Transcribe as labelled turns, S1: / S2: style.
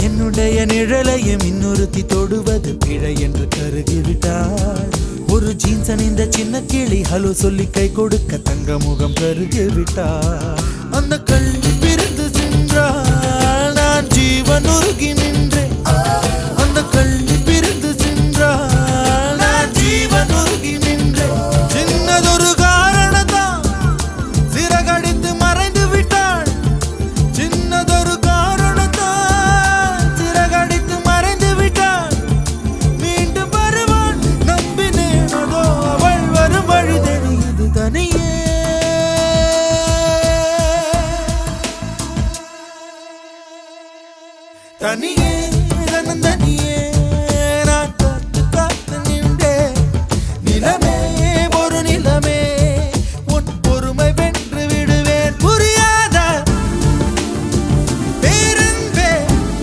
S1: என்னுடைய நிழலையும் இன்னொருத்தி தொடுவது பிழை என்று கருகிவிட்டாள். ஒரு ஜீன்ஸ் அணிந்த சின்ன கிளி ஹலோ சொல்லி கை கொடுக்க தங்க முகம் கருகிவிட்டாள். அந்த கல்வி பிரிந்து சென்றால் நான் ஜீவன் உருகி நின்றேன். அந்த கல்வி பிரிந்து சென்றால் நான் ஜீவன் உருகி நின்றேன். சின்னதொரு காரணத்தான் சிறகடித்து மறைந்து விட்டாள். சின்னதொரு காரணத்தான் சிறகடித்து மறைந்து விட்டாள். மீண்டும் வருவாள் நம்பினேனதோ அவள் வரும் வழி தெரியுது தனியே. தனியே தனியே